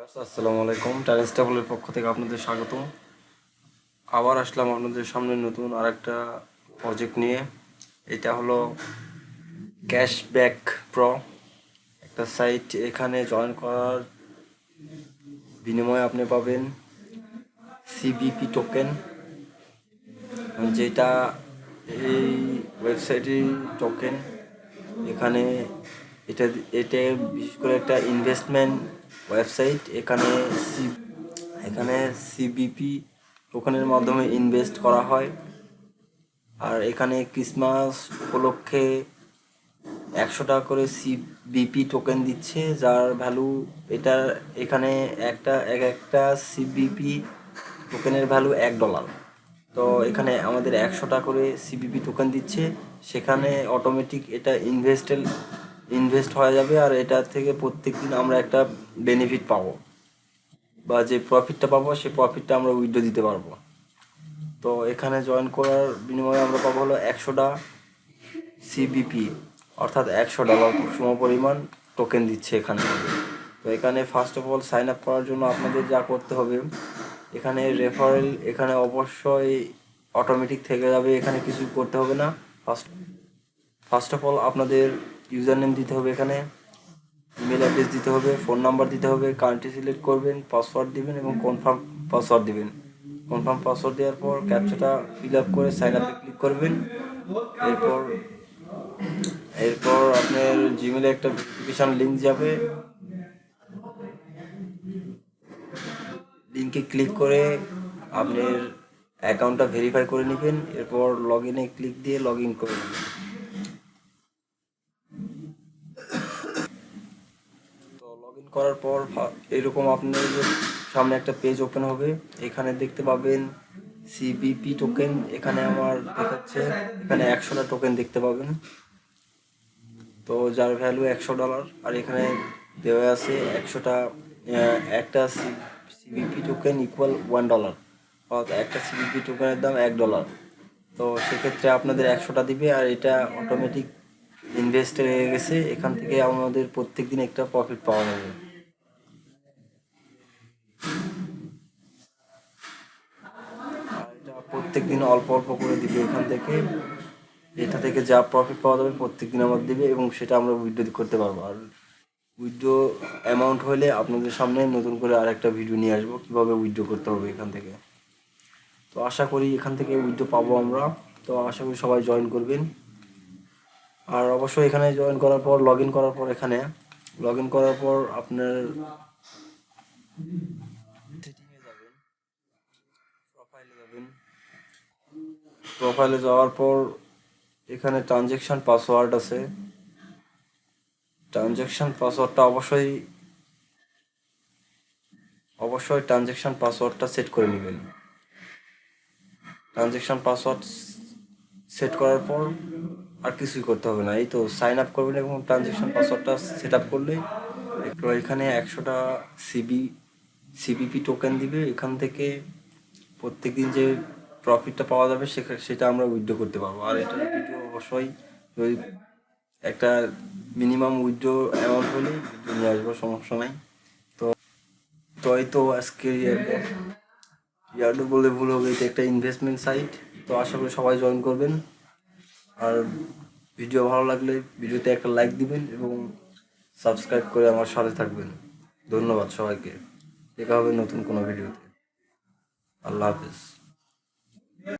আসসালামু আলাইকুম। ট্যালেন্ট স্টেবলের পক্ষ থেকে আপনাদের স্বাগতম। আবার আসলাম আপনাদের সামনে নতুন আরেকটা প্রজেক্ট নিয়ে। এটা হলো ক্যাশব্যাক প্রো একটা সাইট। এখানে জয়েন করার বিনিময়ে আপনি পাবেন সিবিপি টোকেন, যেটা এই ওয়েবসাইটের টোকেন। এখানে এটা এটা বিশেষ করে একটা ইনভেস্টমেন্ট ওয়েবসাইট। এখানে সিবিপি টোকেনের মাধ্যমে ইনভেস্ট করা হয়। আর এখানে ক্রিসমাস উপলক্ষে 100 টাকা করে সিবিপি টোকেন দিচ্ছে, যার ভ্যালু এখানে একটা সিবিপি টোকেনের ভ্যালু $1। তো এখানে আমাদের 100 টাকা করে সিবিপি টোকেন দিচ্ছে, সেখানে অটোমেটিক এটা ইনভেস্ট হয়ে যাবে। আর এটা থেকে প্রত্যেকদিন আমরা একটা বেনিফিট পাবো, বা যে প্রফিটটা পাবো সেই প্রফিটটা আমরা উইথড্র দিতে পারবো। তো এখানে জয়েন করার বিনিময়ে আমরা পাবো হলো 100টা সিবিপি, অর্থাৎ $100 সমপরিমাণ টোকেন দিচ্ছে এখানে। তো এখানে first of all sign up করার জন্য আপনাদের যা করতে হবে, এখানে রেফারেল এখানে অবশ্যই অটোমেটিক থেকে যাবে, এখানে কিছু করতে হবে না। ফার্স্ট অফ অল আপনাদের ইউজার নেম দিতে হবে, এখানে ইমেল অ্যাড্রেস দিতে হবে, ফোন নাম্বার দিতে হবে, কান্ট্রি সিলেক্ট করবেন, পাসওয়ার্ড দিবেন এবং কনফার্ম পাসওয়ার্ড দিবেন। কনফার্ম পাসওয়ার্ড দেওয়ার পর ক্যাপচাটা ফিল আপ করে সাইন আপে ক্লিক করবেন। এরপর আপনার জিমেলে একটা ভেরিফিকেশন লিঙ্ক যাবে, লিঙ্কে ক্লিক করে আপনার অ্যাকাউন্টটা ভেরিফাই করে নেবেন। এরপর লগ ইনে ক্লিক দিয়ে লগ ইন করে নেবেন। তো লগ ইন করার পর এরকম আপনার সামনে একটা পেজ ওপেন হবে। এখানে দেখতে পাবেন সিবিপি টোকেন। এখানে আমার দেখাচ্ছে এখানে 100টা টোকেন দেখতে পাবেন, তো যার ভ্যালু $100। আর এখানে দেওয়া আছে একটা সিবিপি টোকেন ইকুয়াল $1, অর্থাৎ একটা সিবিপি টোকেনের দাম $1। তো সেক্ষেত্রে আপনাদের 100টা দিবে, আর এটা অটোমেটিক ইনভেস্ট হয়ে গেছে। এখান থেকে আমাদের প্রত্যেক দিন একটা প্রফিট পাওয়া যাবে। আর এটা প্রত্যেক দিন অল্প অল্প করে দিবে। এটা থেকে যা প্রফিট পাওয়া যাবে প্রত্যেক দিন আমাদের দিবে, এবং সেটা আমরা উইথড্র করতে পারবো। আর উইথড্র অ্যামাউন্ট হলে আপনাদের সামনে নতুন করে আরেকটা ভিডিও নিয়ে আসবো কীভাবে উইথড্র করতে হবে এখান থেকে। তো আশা করি এখান থেকে উইথড্র পাবো আমরা। তো আশা করি সবাই জয়েন করবেন। আর অবশ্যই এখানে জয়েন করার পর লগ ইন করার পর আপনার সেটিংয়ে যাবেন, প্রোফাইলে যাওয়ার পর এখানে ট্রানজ্যাকশন পাসওয়ার্ড আছে। ট্রানজ্যাকশন পাসওয়ার্ডটা অবশ্যই ট্রানজ্যাকশন পাসওয়ার্ডটা সেট করে নেবেন। ট্রানজ্যাকশন পাসওয়ার্ড সেট করার পর আর কিছুই করতে হবে না, এই তো সাইন আপ করবেন এবং ট্রানজ্যাকশন পাসওয়ার্ডটা সেট আপ করলেই এখানে 100টা সিবিপি টোকেন দিবে। এখান থেকে প্রত্যেকদিন যে প্রফিটটা পাওয়া যাবে সেটা আমরা উইথড্র করতে পারবো। আর এটার ভিডিও অবশ্যই ওই একটা মিনিমাম উইথড্র অ্যামাউন্ট হলে ভিডিও নিয়ে আসবো, সমস্যা নাই। তো এই তো আজকের ইয়ার্ডো বলে ভুল হবে, এটা একটা ইনভেস্টমেন্ট সাইট। তো আশা করি সবাই জয়েন করবেন। আর ভিডিও ভালো লাগলে ভিডিওতে একটা লাইক দিবেন এবং সাবস্ক্রাইব করে আমার সাথে থাকবেন। ধন্যবাদ সবাইকে। দেখা হবে নতুন কোনো ভিডিওতে। আল্লাহ হাফেজ।